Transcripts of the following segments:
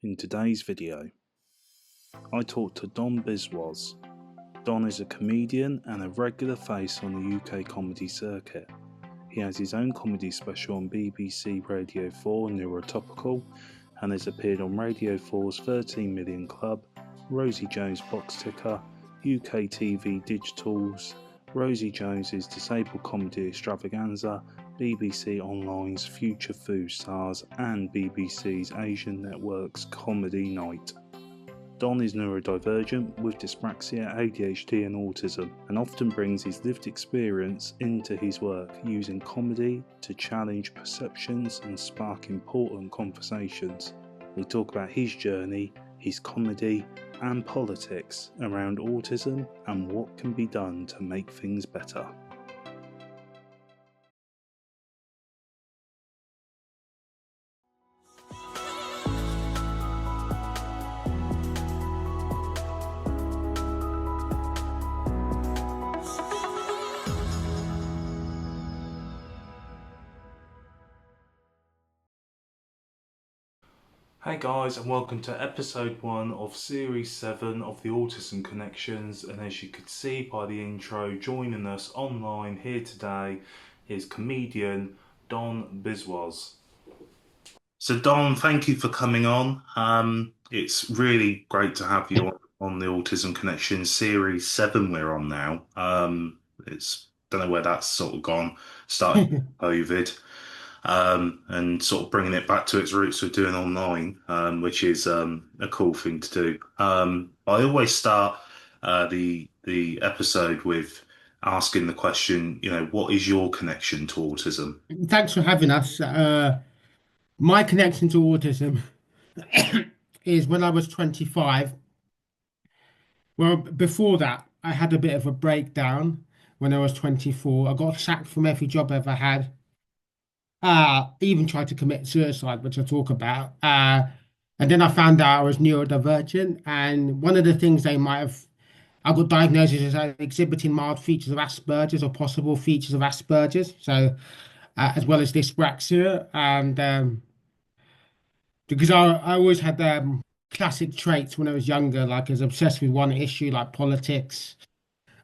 In today's video, I talked to Don Biswas. Don is a comedian and a regular face on the UK comedy circuit. He has his own comedy special on BBC Radio 4 Neurotopical and has appeared on Radio 4's 13 Million Club, Rosie Jones' Boxticker, UKTV Digital's Rosie Jones's Disabled Comedy Extravaganza, BBC Online's Future Food Stars and BBC's Asian Network's Comedy Night. Don is neurodivergent with dyspraxia, ADHD and autism, and often brings his lived experience into his work, using comedy to challenge perceptions and spark important conversations. We talk about his journey, his comedy and politics around autism and what can be done to make things better. Hey guys, and welcome to episode 1 of series 7 of the Autism Connections. And as you could see by the intro, joining us online here today is comedian Don Biswas. So Don, thank you for coming on. It's really great to have you on the Autism Connections series 7 we're on now. It's don't know where that's sort of gone, starting COVID. And sort of bringing it back to its roots of doing online, which is a cool thing to do. I always start the episode with asking the question, what is your connection to autism? Thanks for having us. My connection to autism is when I was 25. Well, before that, I had a bit of a breakdown when I was 24. I got sacked from every job I ever had. Even tried to commit suicide, which I talk about. And then I found out I was neurodivergent. And one of the things I got diagnosed as exhibiting mild features of Asperger's or possible features of Asperger's. So, as well as dyspraxia. And because I always had classic traits when I was younger, like I was obsessed with one issue, like politics.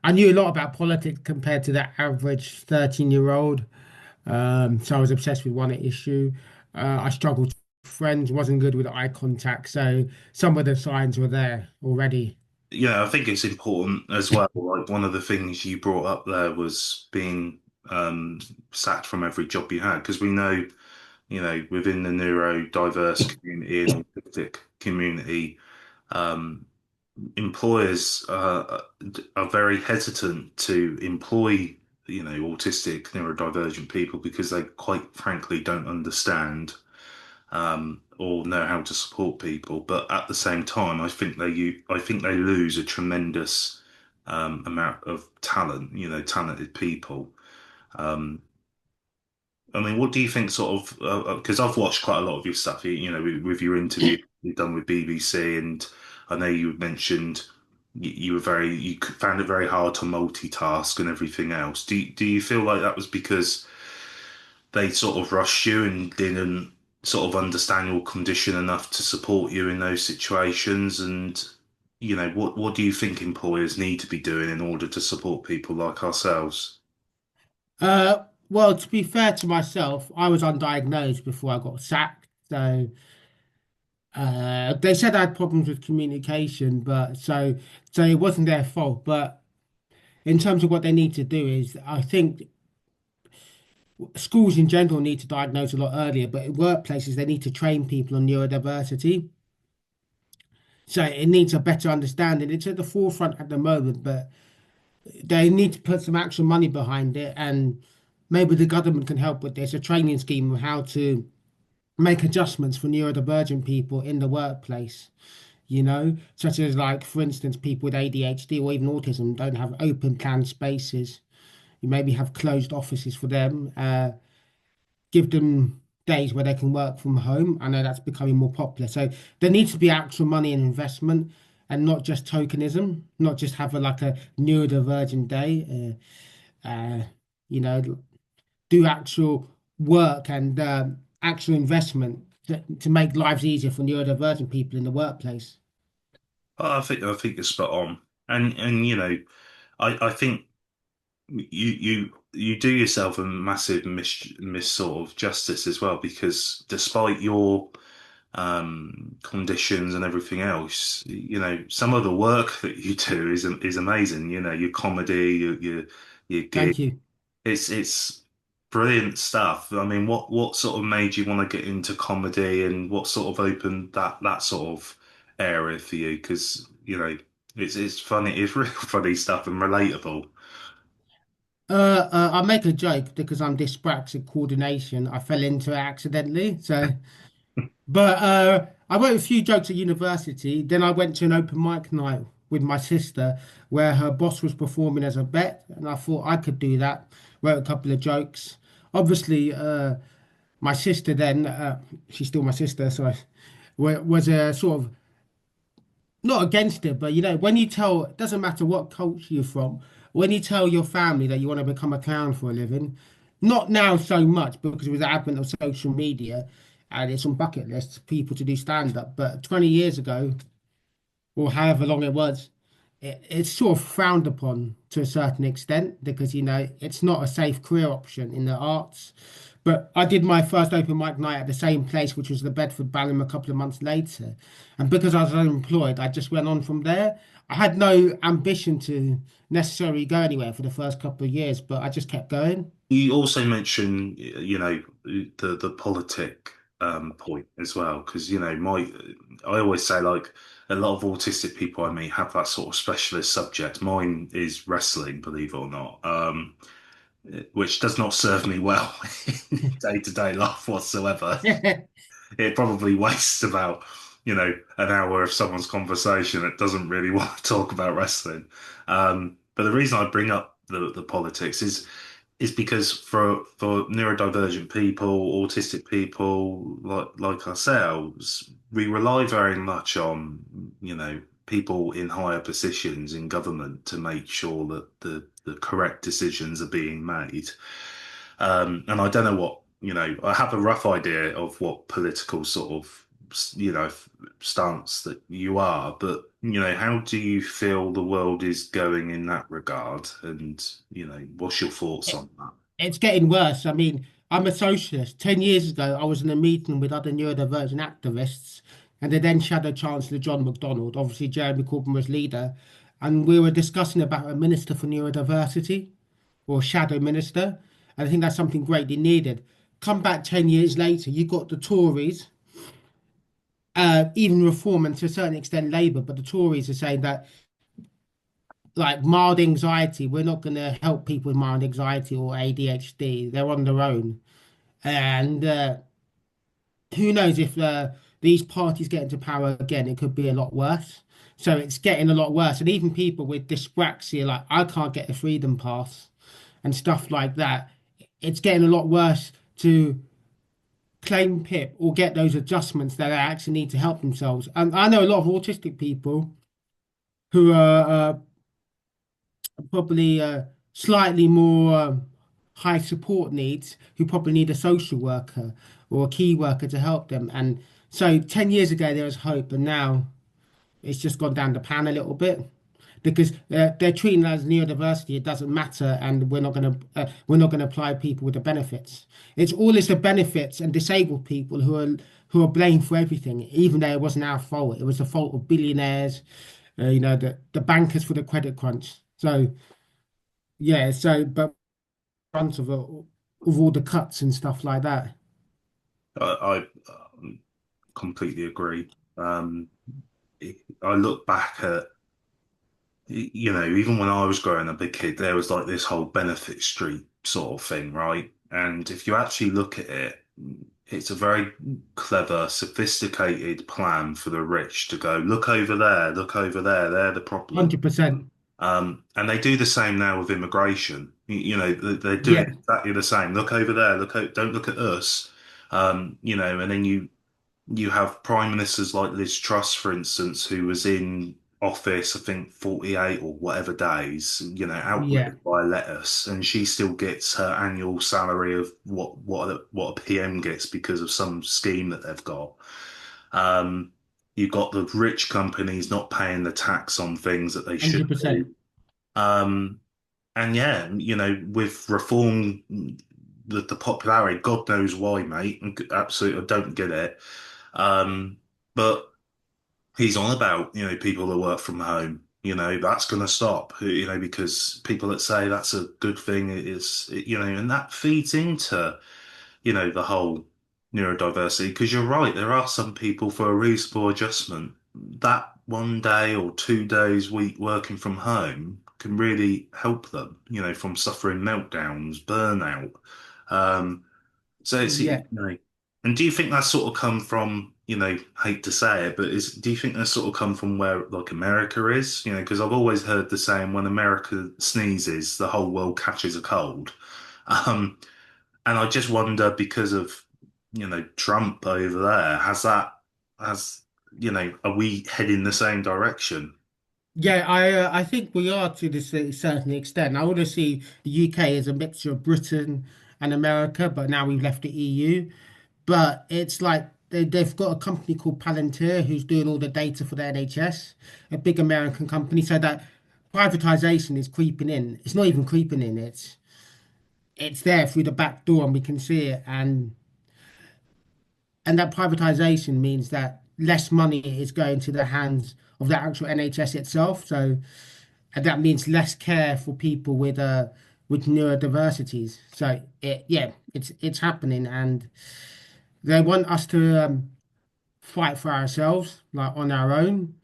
I knew a lot about politics compared to the average 13-year-old. So I was obsessed with one issue. I struggled with friends, wasn't good with eye contact. So some of the signs were there already. Yeah, I think it's important as well. Like one of the things you brought up there was being sacked from every job you had, because we know, within the neurodiverse community and autistic community, employers are very hesitant to employ autistic neurodivergent people because they quite frankly don't understand or know how to support people. But at the same time, I think they lose a tremendous amount of talent, talented people. I mean, what do you think sort of, because I've watched quite a lot of your stuff, with your interview you've done with BBC, and I know you mentioned you found it very hard to multitask and everything else. Do you feel like that was because they sort of rushed you and didn't sort of understand your condition enough to support you in those situations? And, what do you think employers need to be doing in order to support people like ourselves? Well, to be fair to myself, I was undiagnosed before I got sacked. So they said I had problems with communication, but so it wasn't their fault. But in terms of what they need to do is, I think schools in general need to diagnose a lot earlier, but in workplaces they need to train people on neurodiversity. So it needs a better understanding. It's at the forefront at the moment, but they need to put some actual money behind it, and maybe the government can help with this, a training scheme of how to make adjustments for neurodivergent people in the workplace, such as, like, for instance, people with ADHD or even autism don't have open plan spaces. You maybe have closed offices for them, give them days where they can work from home. I know that's becoming more popular. So there needs to be actual money and investment and not just tokenism, not just have a neurodivergent day, you know, do actual work and actual investment to make lives easier for neurodivergent people in the workplace. I think you're spot on, and I think you do yourself a massive miss sort of justice as well, because despite your conditions and everything else, some of the work that you do is amazing. Your comedy, your gig, Thank you. it's brilliant stuff. I mean, what sort of made you want to get into comedy, and what sort of opened that sort of area for you? Because it's funny, it's real funny stuff and relatable. I make a joke because I'm dyspraxic coordination. I fell into it accidentally. But I wrote a few jokes at university. Then I went to an open mic night with my sister where her boss was performing as a vet, and I thought I could do that. Wrote a couple of jokes. Obviously, my sister then, she's still my sister, so was a sort of not against it, but when you tell, it doesn't matter what culture you're from, when you tell your family that you want to become a clown for a living, not now so much because with the advent of social media and it's on bucket lists for people to do stand up, but 20 years ago, or however long it was, it's sort of frowned upon to a certain extent because it's not a safe career option in the arts. But I did my first open mic night at the same place, which was the Bedford Balham, a couple of months later. And because I was unemployed, I just went on from there. I had no ambition to necessarily go anywhere for the first couple of years, but I just kept going. You also mentioned, the politic point as well, because I always say, like, a lot of autistic people I meet have that sort of specialist subject. Mine is wrestling, believe it or not, which does not serve me well in day-to-day life whatsoever. It probably wastes about, an hour of someone's conversation that doesn't really want to talk about wrestling. But the reason I bring up the politics is because for neurodivergent people, autistic people like ourselves, we rely very much on, people in higher positions in government to make sure that the correct decisions are being made. And I don't know I have a rough idea of what political sort of, stance that you are, but, how do you feel the world is going in that regard? And, what's your thoughts on that? It's getting worse. I mean, I'm a socialist. 10 years ago, I was in a meeting with other neurodivergent activists and the then Shadow Chancellor John MacDonald. Obviously, Jeremy Corbyn was leader. And we were discussing about a minister for neurodiversity or shadow minister. And I think that's something greatly needed. Come back 10 years later, you got the Tories, even Reform and to a certain extent Labour, but the Tories are saying that like mild anxiety, we're not going to help people with mild anxiety or ADHD. They're on their own. And who knows if these parties get into power again, it could be a lot worse. So it's getting a lot worse. And even people with dyspraxia, like I can't get a freedom pass and stuff like that, it's getting a lot worse to claim PIP or get those adjustments that they actually need to help themselves. And I know a lot of autistic people who are probably slightly more high support needs who probably need a social worker or a key worker to help them. And so 10 years ago there was hope, and now it's just gone down the pan a little bit because they're treating it as neurodiversity. It doesn't matter, and we're not gonna apply people with the benefits. It's the benefits and disabled people who are blamed for everything, even though it wasn't our fault. It was the fault of billionaires, the bankers for the credit crunch. So yeah, but front of all the cuts and stuff like that. I completely agree. Um, I look back at, even when I was growing up a kid, there was like this whole benefit street sort of thing, right? And if you actually look at it, it's a very clever, sophisticated plan for the rich to go, look over there, they're the problem. 100%. And they do the same now with immigration. They're doing Yeah, exactly the same. Look over there, don't look at us. And then you have prime ministers like Liz Truss, for instance, who was in office, I think 48 or whatever days, Yeah, outlived by lettuce, and she still gets her annual salary of what a PM gets because of some scheme that they've got. Um, you've got the rich companies not paying the tax on things that they should do. 100%. Um, and yeah, with reform, the popularity, God knows why, mate. Absolutely, I don't get it. Um, but he's on about, people that work from home. That's going to stop, because people that say that's a good thing is, and that feeds into, the whole neurodiversity. Because you're right, there are some people for a reasonable adjustment. That 1 day or 2 days week working from home can really help them, from suffering meltdowns, burnout. Um, so Yeah. and do you think that's sort of come from, hate to say it, but do you think that's sort of come from where like America is? Because I've always heard the saying when America sneezes, the whole world catches a cold. Um, and I just wonder because of, Trump over there, has, are we heading the same direction? Yeah, I think we are to this a certain extent. I want to see the UK as a mixture of Britain and America, but now we've left the EU. But it's like they've got a company called Palantir who's doing all the data for the NHS, a big American company. So that privatization is creeping in. It's not even creeping in. It's there through the back door, and we can see it. And that privatization means that less money is going to the hands of the actual NHS itself. So and that means less care for people with neurodiversities. So it's happening, and they want us to fight for ourselves, like on our own.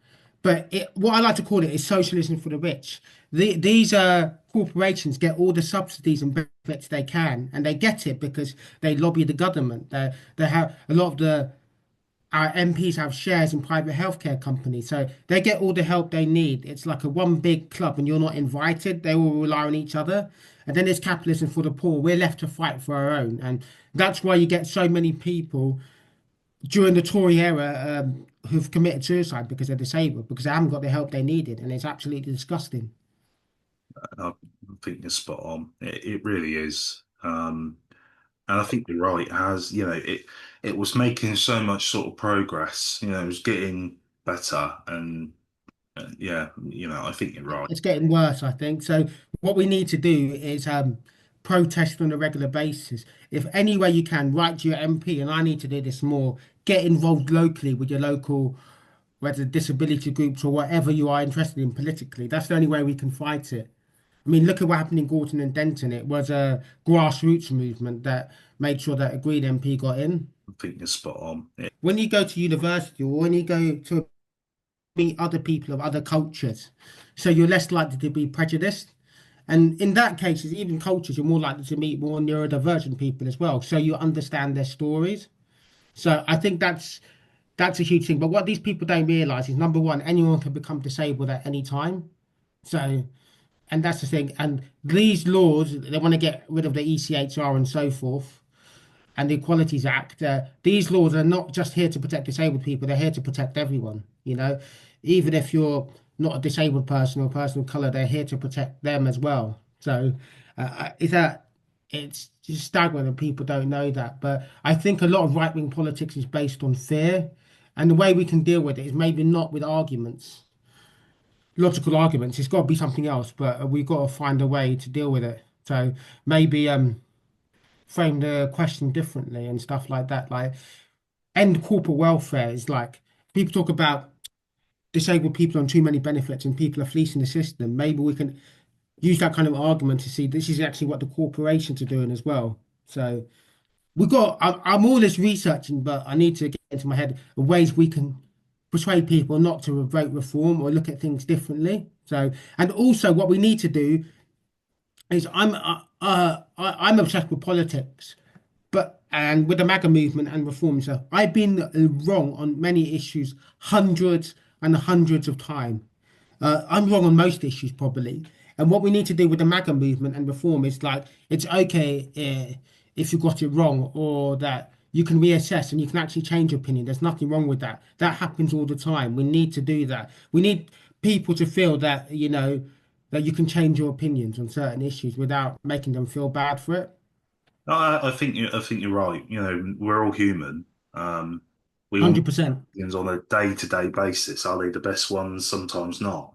But what I like to call it is socialism for the rich. These corporations get all the subsidies and benefits they can, and they get it because they lobby the government. They have a lot of the our MPs have shares in private healthcare companies, so they get all the help they need. It's like a one big club, and you're not invited. They all rely on each other, and then there's capitalism for the poor. We're left to fight for our own, and that's why you get so many people during the Tory era who've committed suicide because they're disabled, because they haven't got the help they needed, and it's absolutely disgusting. I think you're spot on. It really is. And I think you're right. As it was making so much sort of progress. It was getting better, and yeah, I think you're right. It's getting worse, I think. So what we need to do is protest on a regular basis. If any way you can, write to your MP, and I need to do this more. Get involved locally with your local, whether disability groups or whatever you are interested in politically. That's the only way we can fight it. I mean, look at what happened in Gorton and Denton. It was a grassroots movement that made sure that a Green MP got in. I think you're spot on. When you go to university or when you go to meet other people of other cultures, so you're less likely to be prejudiced. And in that case, even cultures, you're more likely to meet more neurodivergent people as well. So you understand their stories. So I think that's a huge thing. But what these people don't realize is number one, anyone can become disabled at any time. So and that's the thing. And these laws, they want to get rid of the ECHR and so forth, and the Equalities Act. These laws are not just here to protect disabled people; they're here to protect everyone. Even if you're not a disabled person or a person of color, they're here to protect them as well. So, it's just staggering that people don't know that. But I think a lot of right-wing politics is based on fear, and the way we can deal with it is maybe not with arguments, logical arguments. It's got to be something else, but we've got to find a way to deal with it. So maybe frame the question differently and stuff like that. Like end corporate welfare is like people talk about disabled people on too many benefits and people are fleecing the system. Maybe we can use that kind of argument to see this is actually what the corporations are doing as well. So I'm all this researching, but I need to get into my head of ways we can persuade people not to vote reform or look at things differently. So, and also what we need to do is I'm obsessed with politics, but and with the MAGA movement and reform. So I've been wrong on many issues hundreds and hundreds of times. I'm wrong on most issues probably. And what we need to do with the MAGA movement and reform is like it's okay if you got it wrong or that you can reassess and you can actually change your opinion. There's nothing wrong with that. That happens all the time. We need to do that. We need people to feel that, that you can change your opinions on certain issues without making them feel bad for it. I think you're right. You know, we're all human. We all make 100%. decisions on a day-to-day basis. Are they the best ones? Sometimes not.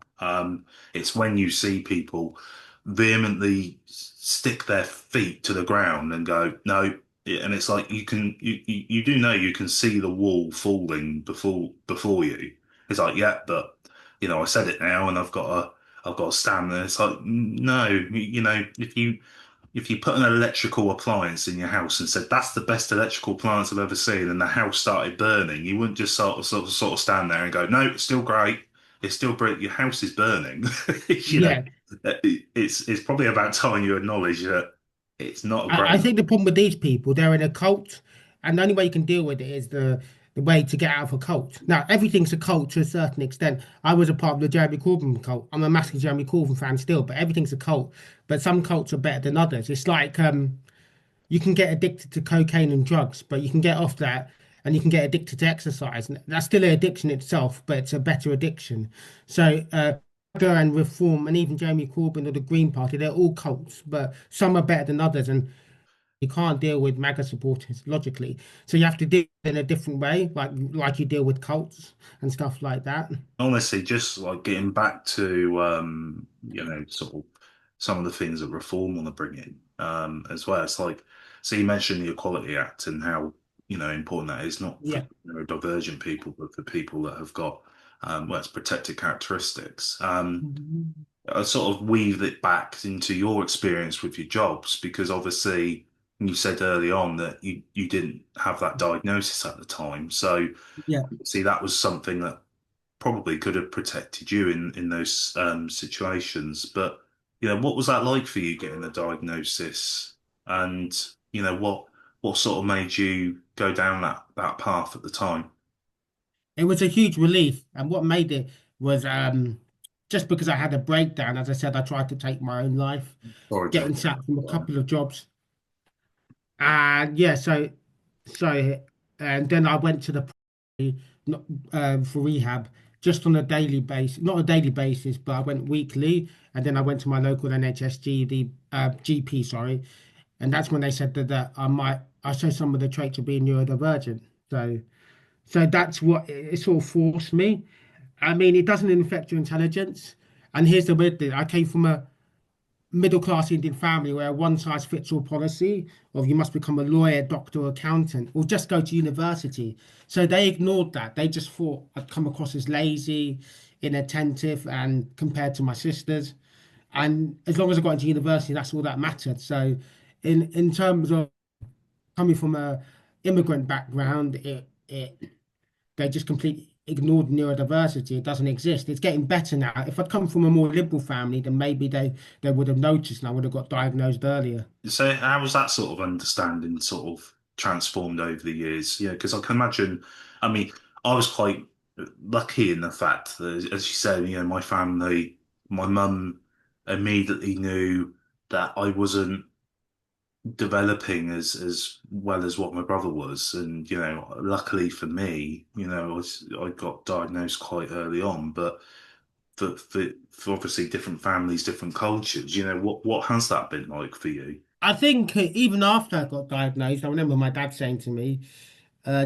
It's when you see people vehemently stick their feet to the ground and go, no, and it's like you do know you can see the wall falling before you. It's like, yeah, but I said it now, and I've got to stand there. It's like, no, if you put an electrical appliance in your house and said that's the best electrical appliance I've ever seen, and the house started burning, you wouldn't just sort of stand there and go, "No, it's still great. It's still great. Your house is burning." You know, Yeah. it's probably about time you acknowledge that it's not a I great. think the problem with these people, they're in a cult, and the only way you can deal with it is the way to get out of a cult. Now, everything's a cult to a certain extent. I was a part of the Jeremy Corbyn cult. I'm a massive Jeremy Corbyn fan still, but everything's a cult. But some cults are better than others. It's like you can get addicted to cocaine and drugs, but you can get off that and you can get addicted to exercise. And that's still an addiction itself, but it's a better addiction. So go and reform, and even Jeremy Corbyn or the Green Party, they're all cults, but some are better than others. And you can't deal with MAGA supporters logically. So you have to deal in a different way, like you deal with cults and stuff like that. Honestly, just like getting back to sort of some of the things that reform want to bring in as well. It's like, so you mentioned the Equality Act and how important that is, not for Yeah. neurodivergent people, but for people that have got well, it's protected characteristics. Mhm. I sort of weave it back into your experience with your jobs, because obviously you said early on that you didn't have that diagnosis at the time. So Yeah. see, that was something that probably could have protected you in those situations. But what was that like for you getting the diagnosis, and what sort of made you go down that path at the time? It was a huge relief. And what made it was just because I had a breakdown. As I said, I tried to take my own life, Sorry to getting hear sacked from a that. couple of jobs. And yeah, so and then I went to the not for rehab just on a daily basis, not a daily basis, but I went weekly, and then I went to my local NHSG, the GP, sorry, and that's when they said that I show some of the traits of being neurodivergent. So that's what it sort of forced me. I mean, it doesn't affect your intelligence. And here's the weird thing: I came from a middle class Indian family where a one size fits all policy of you must become a lawyer, doctor, accountant, or just go to university. So they ignored that. They just thought I'd come across as lazy, inattentive, and compared to my sisters. And as long as I got into university, that's all that mattered. So, in terms of coming from a immigrant background, it they just completely ignored neurodiversity. It doesn't exist. It's getting better now. If I'd come from a more liberal family, then maybe they would have noticed and I would have got diagnosed earlier. So how was that sort of understanding sort of transformed over the years? Yeah, because I can imagine, I mean, I was quite lucky in the fact that, as you said, my family, my mum immediately knew that I wasn't developing as well as what my brother was. And, luckily for me, I got diagnosed quite early on, but for obviously different families, different cultures, what has that been like for you? I think even after I got diagnosed, I remember my dad saying to me,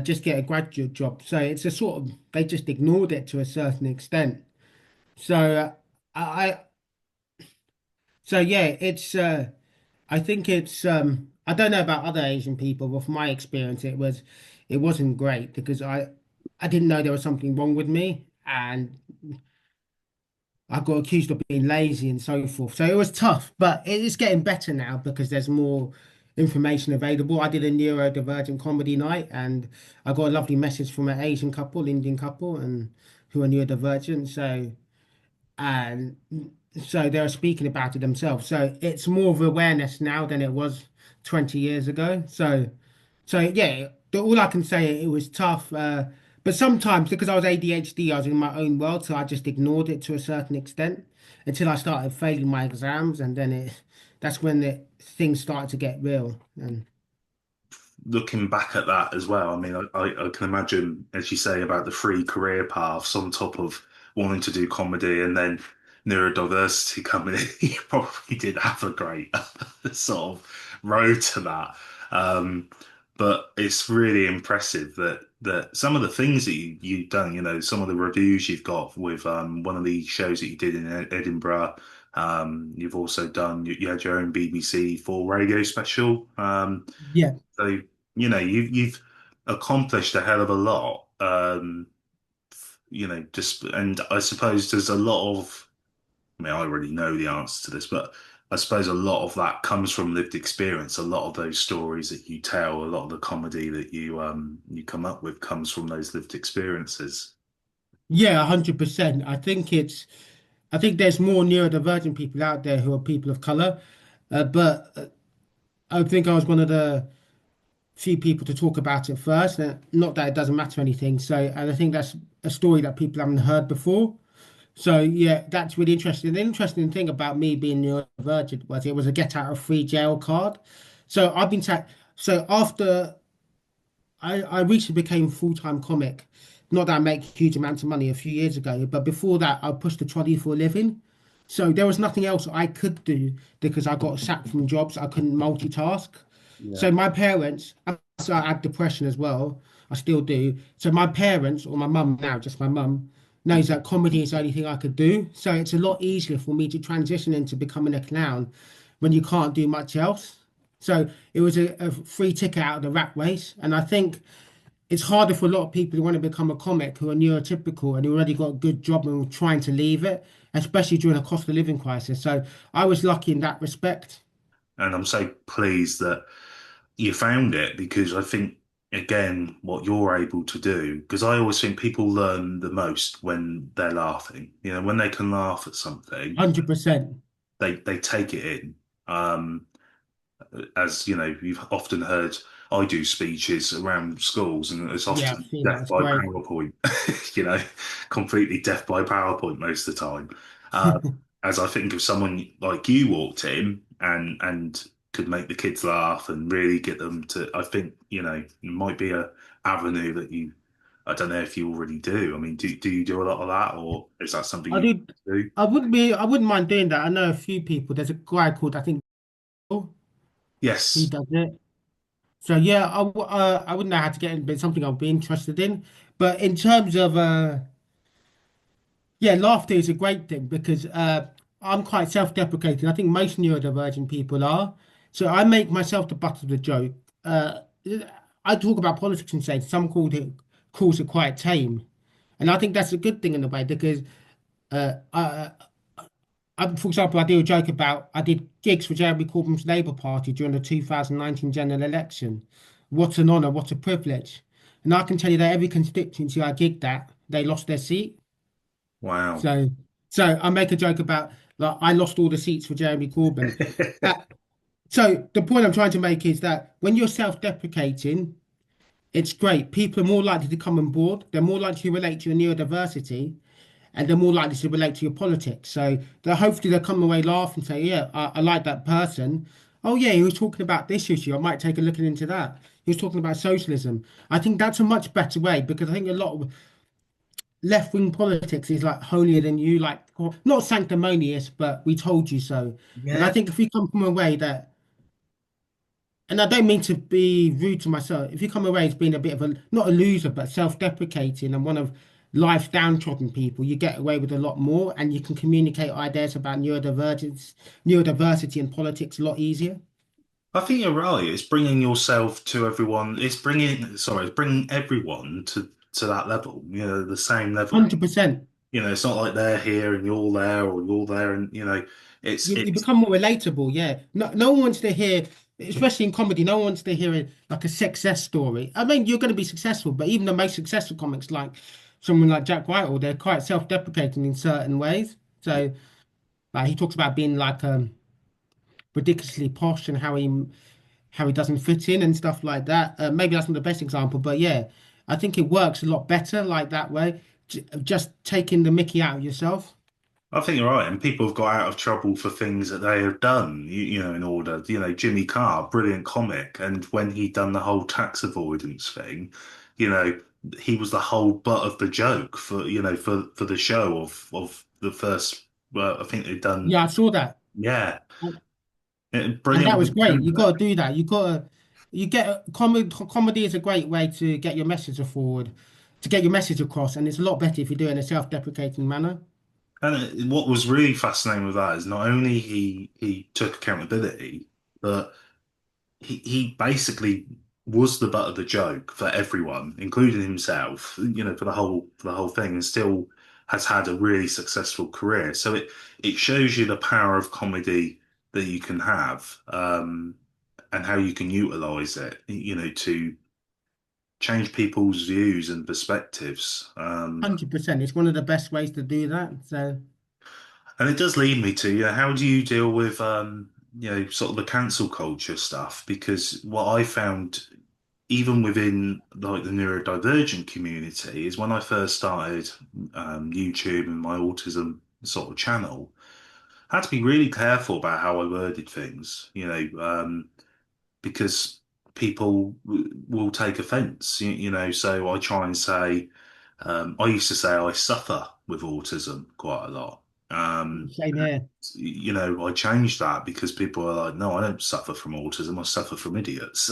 just get a graduate job. So it's a sort of, they just ignored it to a certain extent. So I, so yeah, I think I don't know about other Asian people, but from my experience, it wasn't great because I didn't know there was something wrong with me, and I got accused of being lazy and so forth. So it was tough, but it is getting better now because there's more information available. I did a neurodivergent comedy night, and I got a lovely message from an Asian couple, Indian couple, and who are neurodivergent. And so they're speaking about it themselves. So it's more of awareness now than it was 20 years ago. So yeah, all I can say, it was tough. But sometimes because I was ADHD, I was in my own world, so I just ignored it to a certain extent until I started failing my exams, and then that's when things started to get real. And looking back at that as well, I mean, I can imagine, as you say, about the three career paths on top of wanting to do comedy and then neurodiversity coming in. You probably did have a great sort of road to that. Um, but it's really impressive that some of the things that you've done, some of the reviews you've got with one of the shows that you did in Edinburgh. You've also done, you had your own BBC 4 radio special. Yeah. So, you've accomplished a hell of a lot. Just, and I suppose there's a lot of, I mean, I already know the answer to this, but I suppose a lot of that comes from lived experience. A lot of those stories that you tell, a lot of the comedy that you come up with comes from those lived experiences. Yeah, 100%. I think there's more neurodivergent people out there who are people of color, but I think I was one of the few people to talk about it first. Not that it doesn't matter anything. So, and I think that's a story that people haven't heard before. So, yeah, that's really interesting. The interesting thing about me being neurodivergent was it was a get out of free jail card. So I've been ta so after I recently became a full-time comic. Not that I make huge amounts of money a few years ago, but before that, I pushed the trolley for a living. So there was nothing else I could do because I got sacked from jobs. I couldn't multitask. Yeah. So my parents, so I had depression as well. I still do. So my parents, or my mum now, just my mum, knows that comedy is the only thing I could do. So it's a lot easier for me to transition into becoming a clown when you can't do much else. So it was a free ticket out of the rat race. And I think it's harder for a lot of people who want to become a comic who are neurotypical and who already got a good job and were trying to leave it, especially during a cost of living crisis. So I was lucky in that respect. And I'm so pleased that you found it because I think, again, what you're able to do, because I always think people learn the most when they're laughing. When they can laugh at something, 100%. they take it in. As you've often heard, I do speeches around schools, and it's Yeah, I've often seen that. death It's by great. PowerPoint, you know, completely death by PowerPoint most of the time. Uh, as I think of someone like you walked in and could make the kids laugh and really get them to, I think, it might be a avenue that I don't know if you already do. I mean, do you do a lot of that, or is that something I you do. do? I wouldn't mind doing that. I know a few people. There's a guy called, I think, Bill, who Yes. does it. So yeah, I wouldn't know how to get in, but it's something I'd be interested in. But in terms of yeah, laughter is a great thing because I'm quite self-deprecating. I think most neurodivergent people are. So I make myself the butt of the joke. Uh, I talk about politics and say some calls it quite tame, and I think that's a good thing in a way because for example, I do a joke about I did gigs for Jeremy Corbyn's Labour Party during the 2019 general election. What an honour, what a privilege. And I can tell you that every constituency I gigged at, they lost their seat. Wow. So, so I make a joke about like I lost all the seats for Jeremy Corbyn. Uh, so the point I'm trying to make is that when you're self-deprecating, it's great. People are more likely to come on board. They're more likely to relate to your neurodiversity, and they're more likely to relate to your politics. So hopefully they'll come away laugh and say, yeah, I like that person. Oh yeah, he was talking about this issue. I might take a look into that. He was talking about socialism. I think that's a much better way because I think a lot of left wing politics is like holier than you, like not sanctimonious, but we told you so. And I Yeah. think if we come from a way that, and I don't mean to be rude to myself, if you come away as being a bit of a, not a loser, but self-deprecating and one of life's downtrodden people, you get away with a lot more and you can communicate ideas about neurodivergence, neurodiversity and politics a lot easier. I think you're right. It's bringing yourself to everyone. It's bringing everyone to that level, the same level. 100%. It's not like they're here and you're there or you're there and, it's, You it's, become more relatable, yeah. No one wants to hear, especially in comedy, no one wants to hear like a success story. I mean, you're going to be successful, but even the most successful comics, like someone like Jack Whitehall, they're quite self-deprecating in certain ways. So, like he talks about being like ridiculously posh and how he doesn't fit in and stuff like that. Maybe that's not the best example, but yeah, I think it works a lot better like that way. Just taking the Mickey out of yourself. I think you're right, and people have got out of trouble for things that they have done, in order. Jimmy Carr, brilliant comic, and when he'd done the whole tax avoidance thing, you know, he was the whole butt of the joke for the show of the first. Well, I think they'd done, Yeah, I saw that. yeah, And brilliant that was with great. You got temper. to do that. You get comedy is a great way to get your message forward, to get your message across, and it's a lot better if you do it in a self-deprecating manner. And what was really fascinating with that is not only he took accountability, but he basically was the butt of the joke for everyone, including himself, for the whole thing, and still has had a really successful career. So it shows you the power of comedy that you can have, and how you can utilize it, to change people's views and perspectives. 100%. It's one of the best ways to do that. So And it does lead me to, how do you deal with, sort of the cancel culture stuff? Because what I found, even within like the neurodivergent community, is when I first started YouTube and my autism sort of channel, I had to be really careful about how I worded things, because people will take offense, so I try and say, I used to say I suffer with autism quite a lot. same here. I changed that because people are like, no, I don't suffer from autism. I suffer from idiots.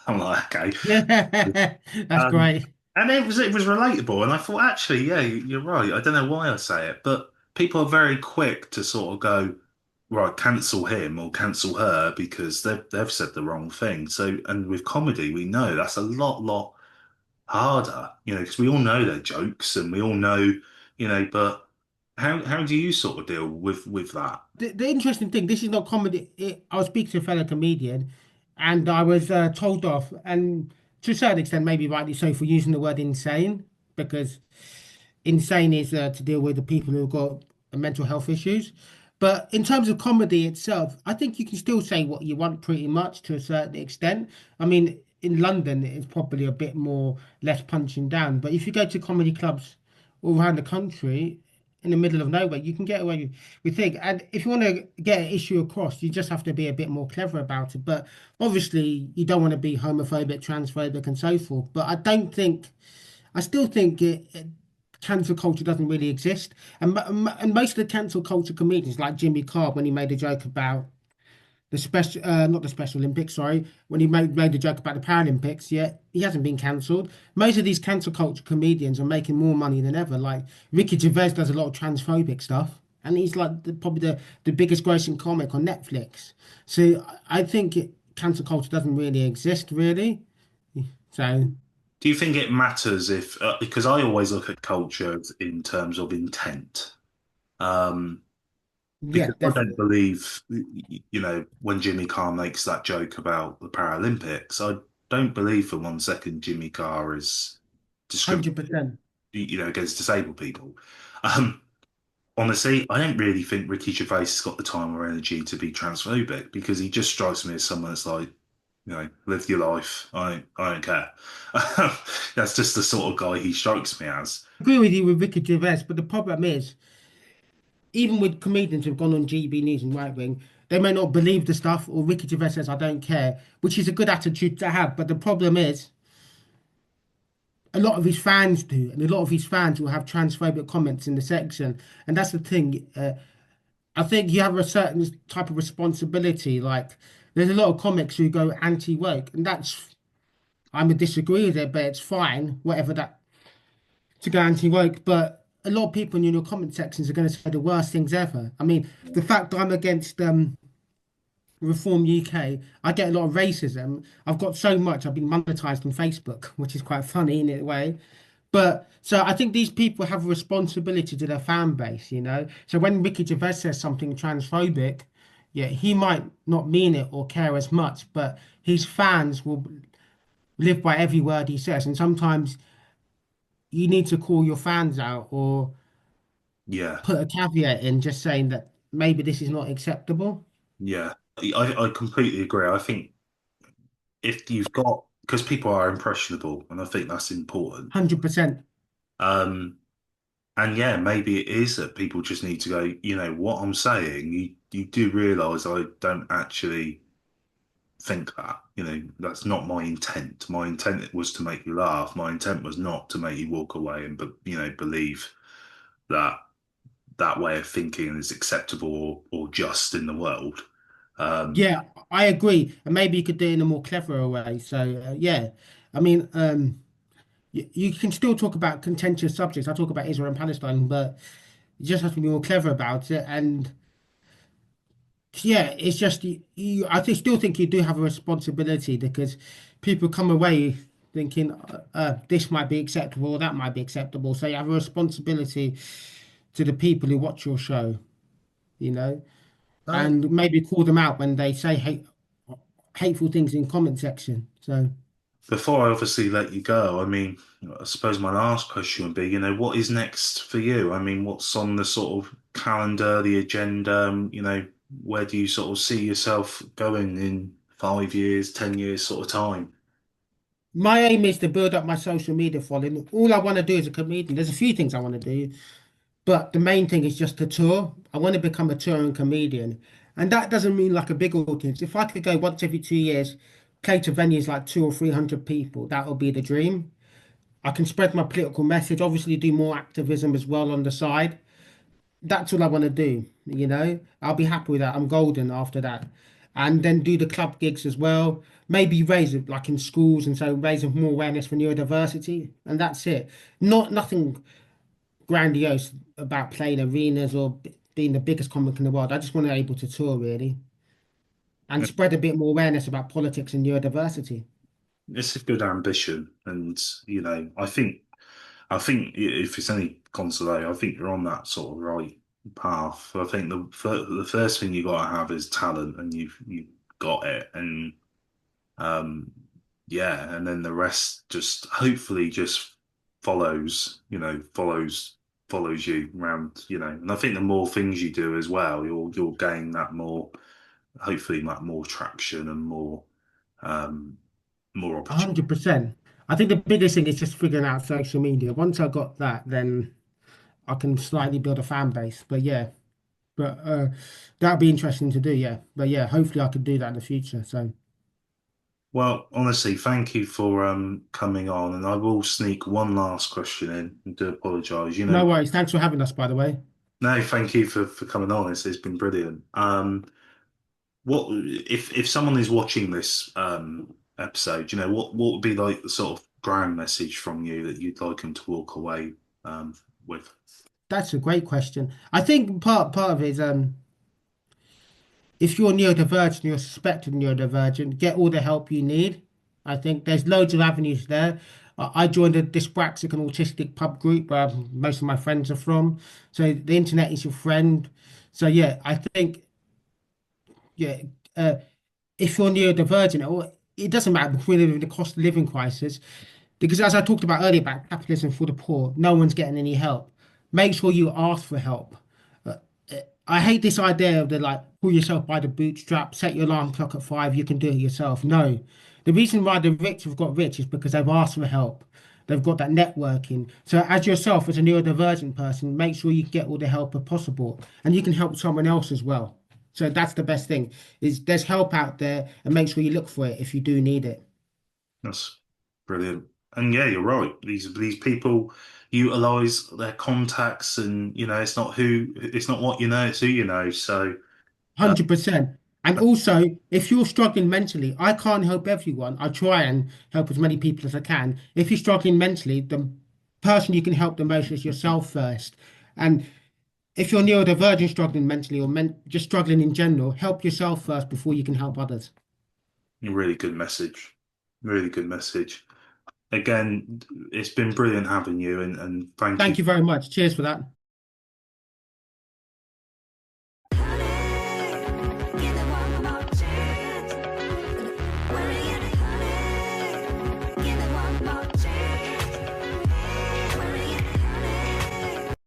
I'm like, okay. That's Um, great. and it was relatable. And I thought, actually, yeah, you're right. I don't know why I say it, but people are very quick to sort of go, right, cancel him or cancel her because they've said the wrong thing. So, and with comedy, we know that's a lot harder, because we all know they're jokes and we all know, but how do you sort of deal with that? The interesting thing, this is not comedy. I was speaking to a fellow comedian, and I was told off, and to a certain extent, maybe rightly so, for using the word insane, because insane is to deal with the people who've got mental health issues. But in terms of comedy itself, I think you can still say what you want pretty much to a certain extent. I mean, in London, it's probably a bit more less punching down. But if you go to comedy clubs all around the country, in the middle of nowhere, you can get away with things. And if you want to get an issue across, you just have to be a bit more clever about it. But obviously, you don't want to be homophobic, transphobic, and so forth. But I still think cancel culture doesn't really exist. And most of the cancel culture comedians, like Jimmy Carr, when he made a joke about the special, not the Special Olympics, sorry, when he made a joke about the Paralympics, yeah, he hasn't been cancelled. Most of these cancel culture comedians are making more money than ever. Like Ricky Gervais does a lot of transphobic stuff, and he's like probably the biggest grossing comic on Netflix. So I think cancel culture doesn't really exist, really. So Do you think it matters if, because I always look at culture in terms of intent, um, yeah, because I don't definitely, believe, when Jimmy Carr makes that joke about the Paralympics, I don't believe for 1 second Jimmy Carr is discriminating, 100%. against disabled people. Um, Honestly, I don't really think Ricky Gervais has got the time or energy to be transphobic because he just strikes me as someone that's like, live your life. I don't care. That's just the sort of guy he strikes me as. Agree with you with Ricky Gervais, but the problem is, even with comedians who've gone on GB News and Right Wing, they may not believe the stuff, or Ricky Gervais says, I don't care, which is a good attitude to have. But the problem is, a lot of his fans do, and a lot of his fans will have transphobic comments in the section. And that's the thing. I think you have a certain type of responsibility. Like, there's a lot of comics who go anti-woke, and I'm a disagree with it, but it's fine, whatever that, to go anti-woke. But a lot of people in your comment sections are going to say the worst things ever. I mean, the fact that I'm against Reform UK, I get a lot of racism. I've got so much, I've been monetized on Facebook, which is quite funny in a way. But so I think these people have a responsibility to their fan base, you know. So when Ricky Gervais says something transphobic, yeah, he might not mean it or care as much, but his fans will live by every word he says. And sometimes you need to call your fans out or Yeah, put a caveat in just saying that maybe this is not acceptable. yeah. I completely agree. I think if you've got, because people are impressionable, and I think that's important. 100%. Um, And yeah, maybe it is that people just need to go, what I'm saying, you do realize I don't actually think that. That's not my intent. My intent was to make you laugh. My intent was not to make you walk away and, but believe that that way of thinking is acceptable or just in the world. Um, Yeah, I agree. And maybe you could do it in a more clever way. So yeah, I mean, you can still talk about contentious subjects. I talk about Israel and Palestine, but you just have to be more clever about it. And yeah, it's just still think you do have a responsibility because people come away thinking this might be acceptable, or that might be acceptable. So you have a responsibility to the people who watch your show, you know, no, and maybe call them out when they say hateful things in comment section. So before I obviously let you go, I mean, I suppose my last question would be, what is next for you? I mean, what's on the sort of calendar, the agenda? Where do you sort of see yourself going in 5 years, 10 years sort of time? my aim is to build up my social media following. All I want to do as a comedian, there's a few things I want to do. But the main thing is just to tour. I want to become a touring comedian. And that doesn't mean like a big audience. If I could go once every 2 years, play to venues like 200 or 300 people, that would be the dream. I can spread my political message, obviously do more activism as well on the side. That's all I want to do, you know. I'll be happy with that. I'm golden after that. And then do the club gigs as well. Maybe raise it like in schools and so raise more awareness for neurodiversity. And that's it. Not nothing grandiose about playing arenas or being the biggest comic in the world. I just want to be able to tour really and spread a bit more awareness about politics and neurodiversity. It's a good ambition, and I think if it's any consolation, I think you're on that sort of right path. I think the first thing you got to have is talent, and you've got it, and um, yeah, and then the rest just hopefully just follows you around, and I think the more things you do as well, you'll gain that more, hopefully, that more traction and um, more opportunity. 100%. I think the biggest thing is just figuring out social media. Once I got that, then I can slightly build a fan base. But yeah, but that'd be interesting to do. Yeah, but yeah, hopefully I could do that in the future. So Well, honestly, thank you for coming on, and I will sneak one last question in. I do apologise. no worries. Thanks for having us, by the way. No, thank you for coming on. It's been brilliant. What if someone is watching this episode? What would be like the sort of grand message from you that you'd like them to walk away with? That's a great question. I think part of it is if you're neurodivergent, you're suspected neurodivergent, get all the help you need. I think there's loads of avenues there. I joined a dyspraxic and autistic pub group where most of my friends are from. So the internet is your friend. So yeah, I think yeah, uh, if you're neurodivergent, or it doesn't matter because we're living in the cost of living crisis. Because as I talked about earlier about capitalism for the poor, no one's getting any help. Make sure you ask for help. Uh, I hate this idea of the like pull yourself by the bootstrap, set your alarm clock at 5, you can do it yourself. No. The reason why the rich have got rich is because they've asked for help. They've got that networking. So as yourself, as a neurodivergent person, make sure you get all the help possible. And you can help someone else as well. So that's the best thing is there's help out there and make sure you look for it if you do need it. That's brilliant. And yeah, you're right. These people utilize their contacts, and it's not what you know, it's who you know. So. Uh, 100%. And also, if you're struggling mentally, I can't help everyone. I try and help as many people as I can. If you're struggling mentally, the person you can help the most is yourself first. And if you're neurodivergent struggling mentally or just struggling in general, help yourself first before you can help others. Really good message. Really good message. Again, it's been brilliant having you, and thank you. Thank you very much. Cheers for that.